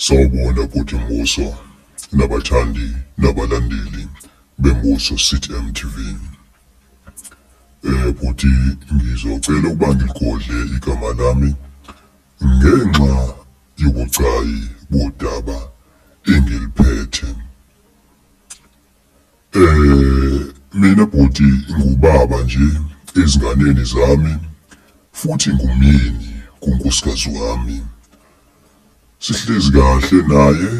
Sawubona bhuti Musa nabathandi nabalandeli beMusa City MTV. Bhuti ngizocela ukuba ngiligodle igama lami ngenxa yobucayi bodaba engiliphethe. Mina bhuti ngubaba nje ezinganeni zami futhi ngumyeni kunkosikazi wami. Sihlezi kahle naye,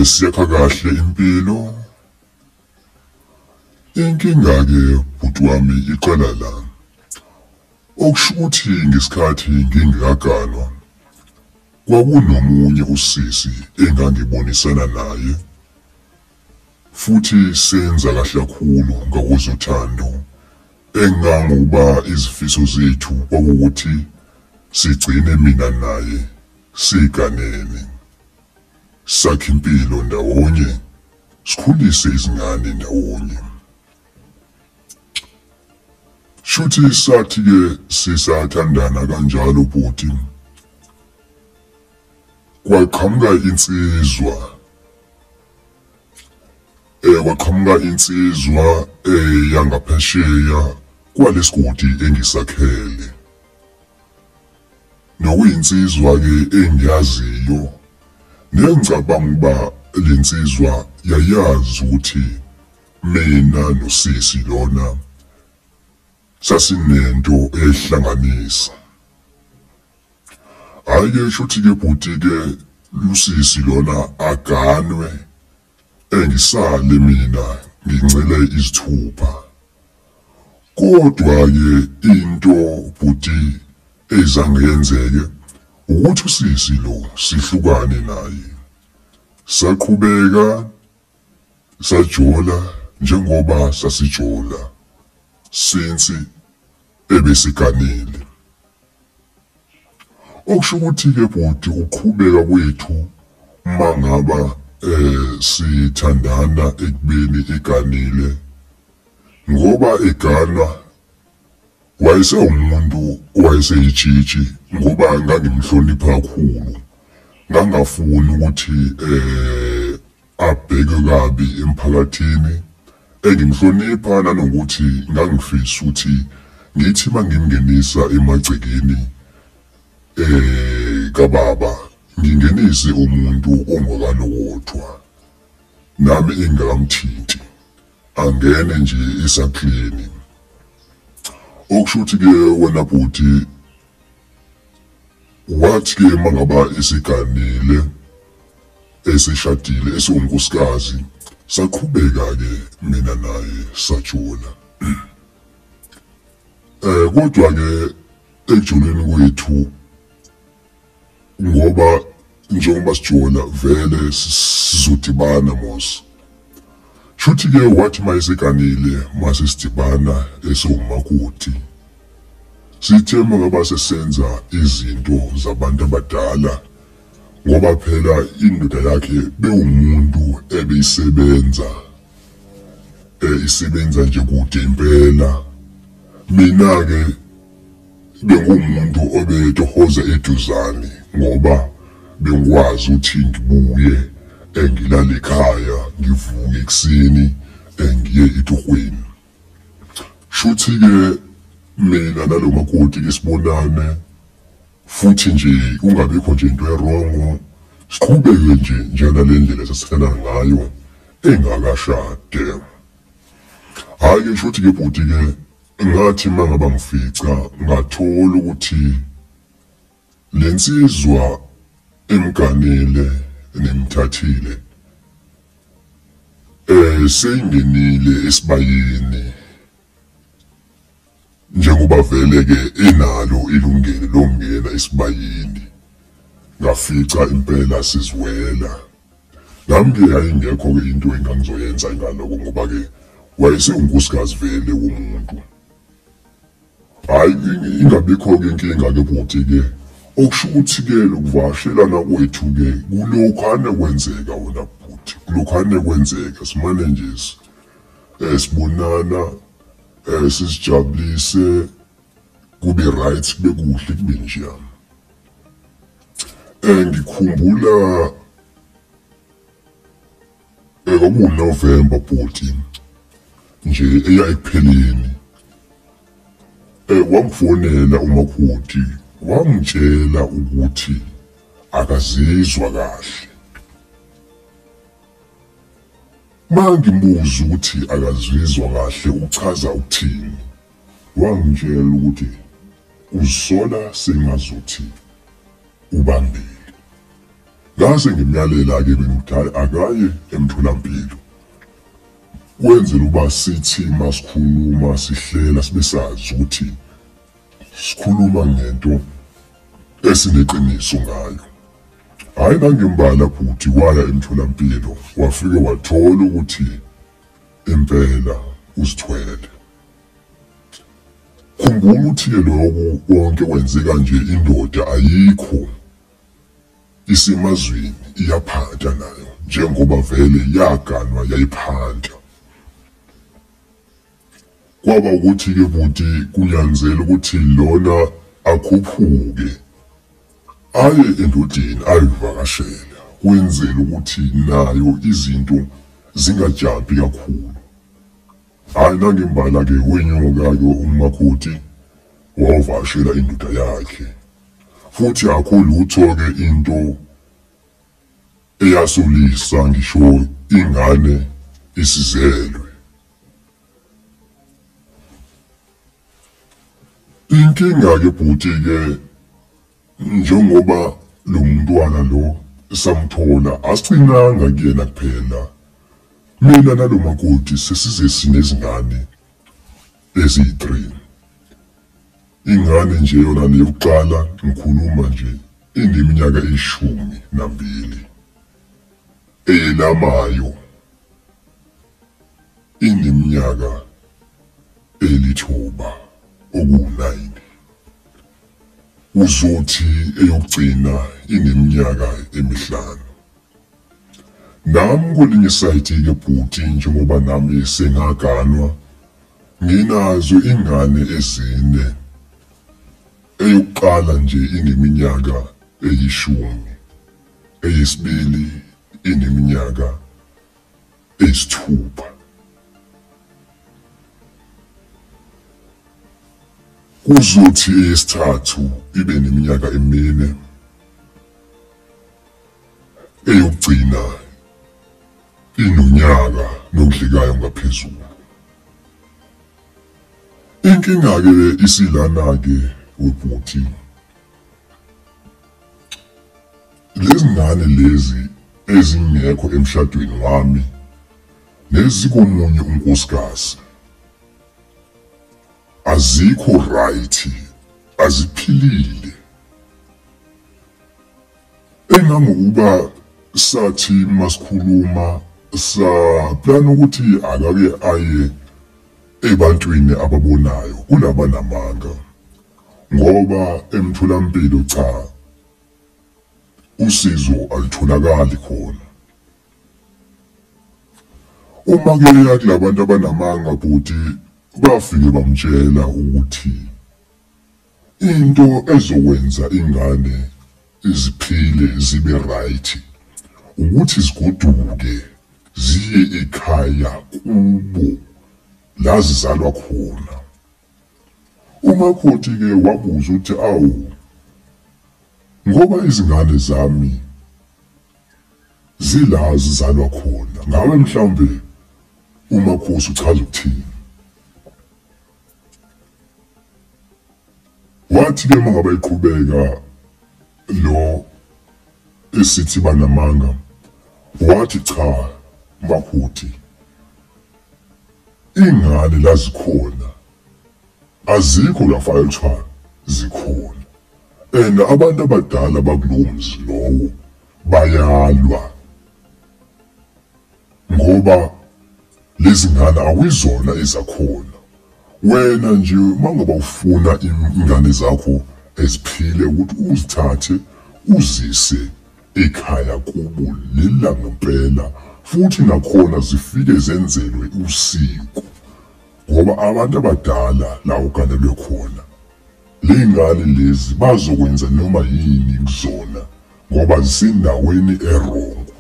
siyakha kahle impilo. Inkinga-ke bhuti wami iqala la, okusho ukuthi ngesikhathi ngingekaganwa kwakunomunye usisi engangibonisana naye futhi senza kahle kakhulu ngakwezothando. Engangokuba izifiso zethu kwakuwukuthi sigcine mina naye siganene, sakhe impilo ndawonye, sikhulise izingane ndawonye. Shuthi sathi-ke sisathandana kanjalo bhuti, kwaqhamuka insizwa yangaphesheya kwalesigodi engisakhele. Nokuyinsizwa-ke engiyaziyo, nengicabanga ukuba le nsizwa yayazi ukuthi mina nosisi lona sasinento ehlanganisa. Hhayi-ke shuthi-ke bhuti-ke lusisi lona aganwe, engisale mina ngincele izithupha. Kodwa-ke into bhuti eyizange yenzeke ukuthi usisi lo sihlukane naye. Saqhubeka sajola njengoba sasijola since ebesiganile. Okusho ukuthi-ke bhuti ukuqhubeka kwethu mangaba sithandana ekubeni eganile, ngoba eganwa wayesewumuntu owayeseyijiji, ngoba ngangimhlonipha kakhulu. Ngangafuni ukuthi abheke kabi emphakathini. Engimhlonipha nanokuthi ngangifisa ukuthi ngithi mangimngenisa emagcekeni kababa ngingenise umuntu ongakalowodwa, nami engakamthinti, angene nje esaklini. Okusho ukuthi-ke wena bhuti, wathi-ke mangaba esiganile, eseshadile, esiwunkosikazi, saqhubeka-ke mina naye sajola. Kodwa-ke ekujoleni kwethu, ngoba njengoba sijola vele sizodibana mos. Shuthi-ke wathi mayeseganile mase sidibana esiwumakoti, sithe mangaba sesenza izinto zabantu abadala, ngoba phela indoda yakhe bewumuntu ebeyisebenza, isebenza nje kude impela. Mina-ke bengumuntu obetohoza eduzane, ngoba bengikwazi ukuthi ngibuye ngilale ekhaya, ngivuke ekuseni ngiye etorhweni. Shuthi-ke mina nalo makoti-ke sibonane, futhi nje kungabikho nje into erongo, siqhubeke nje njengalale ndlela esasithandana ngayo engakashade. Hhayi-ke shuthi-ke bhuti-ke ngathi mangaba ngifica ngathola ukuthi le nsizwa emganile nemthathile seyingenile esibayeni, njengoba vele-ke enalo ilungelo lokungena esibayeni. Ngafica impela siziwela, nami-ke yayingekho-ke into engangizoyenza ngaloko, ngoba-ke wayesewunkosikazi vele womuntu. Hhayi, ingabikho-ke inkinga-ke bhuti-ke, okusho ukuthi-ke ukuvakashelana kwethu-ke kulokhane kwenzeka wena bhuti, kulokhane kwenzeka. Simane nje sibonana, sizijabulise, kube right, kube kuhle, kube njeyana. Ngikhumbula kwakuNovember bhuti nje eya ekupheleni. Wangifonela umakoti wangitshela ukuthi akazizwa kahle. Mangimbuza ukuthi akazizwa kahle uchaza ukuthini, wangitshela ukuthi uzisola sengazuthi ubambile. Ngase ngimyalela-ke bengithi akaye emtholampilo kwenzela uba sithi masikhuluma sihlela sibe sazi ukuthi sikhuluma ngento esineqiniso ngayo. Hhayi nangembala bhuti waya emtholampilo wafike wathola ukuthi impela uzithwele. Khumbula ukuthi-ke lokhu konke kwenzeka nje indoda ayikho isemazweni iyaphatha nayo njengoba vele yaganwa yayiphatha. Kwaba ukuthi-ke bhuti kunyanzela ukuthi lona akhuphuke aye endodeni ayivakashela kwenzela ukuthi nayo izinto zingajampi kakhulu. Hhayi nangembala-ke wenyuka-ke umakoti wawavakashela indoda yakhe futhi akho lutho-ke into eyasolisa ngisho ingane isizelwe. Inkinga-ke bhuti-ke njengoba lo mntwana lo samthola asigcinanga kuyena kuphela, mina nalo makoti sesize sinezingane eziyi-3. Ingane nje yona leyokuqala ngikhuluma nje ineminyaka eyi-12, eyelamayo ineminyaka elithuba oku-9, uzothi eyokugcina ineminyaka emi5. Nami kwelinye isayidi-ke bhuti njengoba nami sengaganwa nginazo ingane ezine. Eyokuqala nje ineminyaka eyi10, eyesibili ineminyaka eyi6. Kuzothi eyesithathu ibe neminyaka emi4, eyokugcina inonyaka nokudlekayo ngaphezulu. Inkinga-ke isilana-ke webhuti, lezi ngane lezi ezingekho emshadweni wami nezikomunye unkosikazi azikho right, aziphilile. Engangokuba sathi masikhuluma saplana ukuthi akake aye ebantwini ababonayo kulabanamanga, ngoba emtholampilo cha usizo alitholakali khona. Uma-ke eya kulabantu abanamanga bhuti bafike bamtshela ukuthi into ezokwenza ingane iziphile zibe right ukuthi zigoduke ziye ekhaya kubo la zizalwa khona. Umakoti-ke wabuza ukuthi awu, ngoba izingane zami zila zizalwa khona, ngabe mhlawumbe umakhosi uchaza ukuthini? Wathi-ke mangabe eqhubeka lo esithi banamanga, wathi cha makoti, ingane la zikhona azikho lafa ekuthiwa zikhona, and abantu abadala bakulowo mzi lowo bayalwa ngoba lezi ngane awuyizona ezakhona. Wena nje mangabe ufuna ingane zakho eziphile ukuthi uzithathe uzise ekhaya kubo lila ngempela, futhi nakhona zifike zenzelwe usiko, ngoba abantu abadala la uganelwe khona ley'ngane lezi bazokwenza noma yini kuzona ngoba zisendaweni erongo.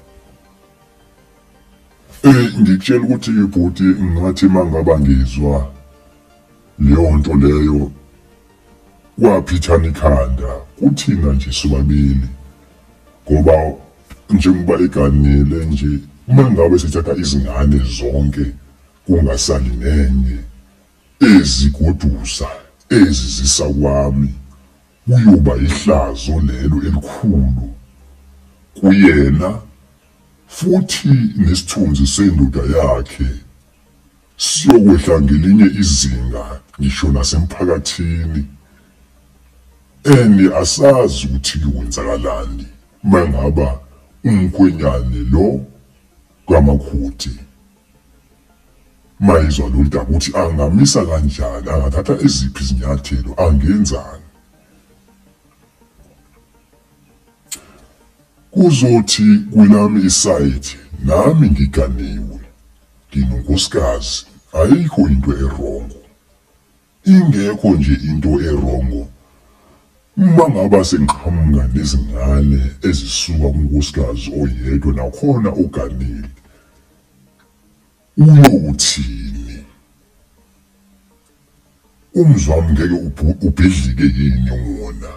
Ngikutshela ukuthi ibhuti ngathi mangaba ngizwa leyo nto leyo kwaphithana ikhanda kuthina nje sobabili, ngoba njengoba eganile nje mangabe sithatha izingane zonke kungasali nenye ezigodusa ezizisa kwami, kuyoba ihlazo lelo elikhulu kuyena futhi nesithunzi sendoda yakhe siyokwehla ngelinye izinga ngisho nasemphakathini. Asazi ukuthi kwenzakalani mangaba umkhwenyane lo kamakoti mayizwa lolu daba ukuthi angamisa kanjani, angathatha eziphi izinyathelo, angenzani. Kuzothi kwelami isayidi nami ngiganiwe, nginonkosikazi, ayikho into erongo, ingekho nje into erongo mangaba sengiqhamuka nezingane ezisuka kunkosikazi oyedwa nakhona oganile. Uyothini? Umzwami ngeke ubhidlike yini wona?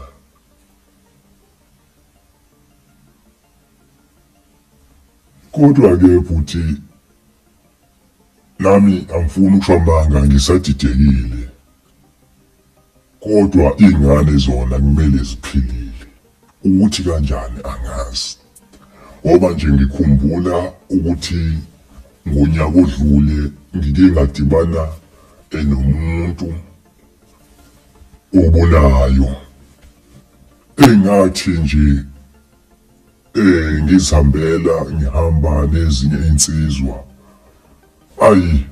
Kodwa-ke futhi nami angifuni ukusho amanga, ngisadidekile, kodwa iy'ngane zona kumele ziphilile. Ukuthi kanjani angazi, ngoba nje ngikhumbula ukuthi ngonyaka odlule ngike ngadibana nomuntu obonayo engathi nje ngizihambela ngihamba nezinye insizwa, ayi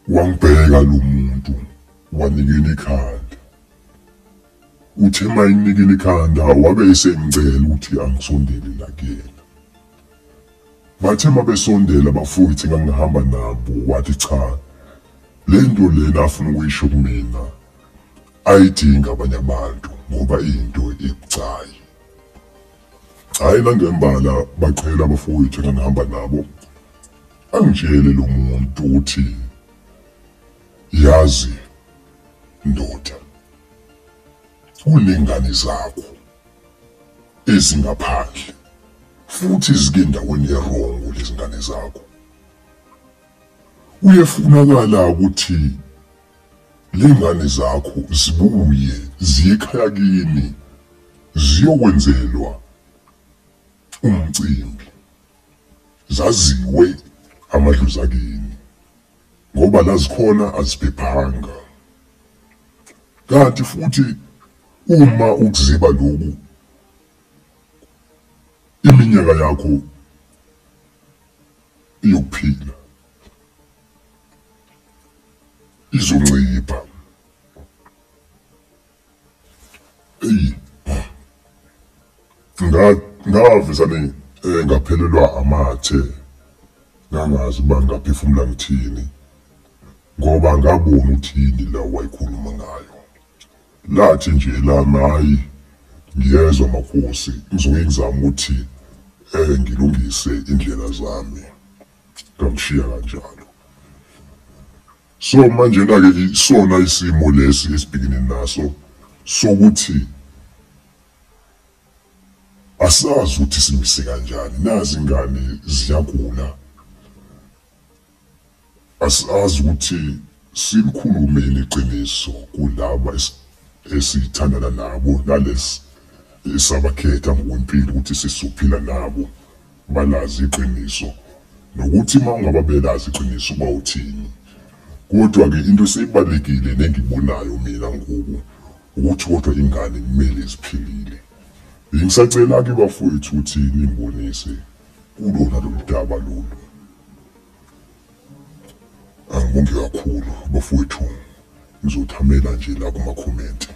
wangibheka lo muntu wanikela ikhanda. Uthe mayinikela ikhanda wabe esengicela ukuthi angisondele la kuyena. Bathe mabesondela bafowethu engangihamba nabo, wathi cha, le nto lena afuna ukuyisho kumina ayidinga abanye abantu ngoba into ebucayi. Hhayi nangembala baqhela abafowethu engangihamba nabo angitshele lo muntu ukuthi yazi ndoda, kunengane zakho ezingaphandle futhi zike endaweni erongo lezi ngane zakho. Uyefunakala ukuthi le ngane zakho zibuye ziye ekhaya kini ziyokwenzelwa umcimbi, zaziwe amadlozi akini ngoba la zikhona aziphephanga. Kanti futhi uma ukuziba lokhu iminyaka yakho yokuphila izoncipha. Ngavesane ngaphelelwa amathe, ngangazi uba ngaphefumula ngithini ngoba ngabona ukuthi yini la wayikhuluma ngayo. Lathi nje lami hayi ngiyezwa makhosi, ngizoke ngizama ukuthi ngilungise indlela zami, ngamshiya kanjalo. So manje na-ke isona isimo lesi esibhekene naso sokuthi asazi ukuthi simise kanjani, nazi ingane ziyagula, asazi ukuthi silikhulumeni iqiniso kulaba esithandana nabo nalesi esabakhetha ngokwempilo ukuthi sizophila nabo, balazi iqiniso nokuthi mangaba belazi iqiniso bawuthini. Kodwa-ke into eseyibalulekile nengibonayo mina ngoku ukuthi kodwa ingane kumele ziphilile. Ngisacela-ke bafowethu ukuthi nimbonise kulona lolu daba lolu. Angibonge kakhulu bafowethu, ngizothamela nje la kuma-comment.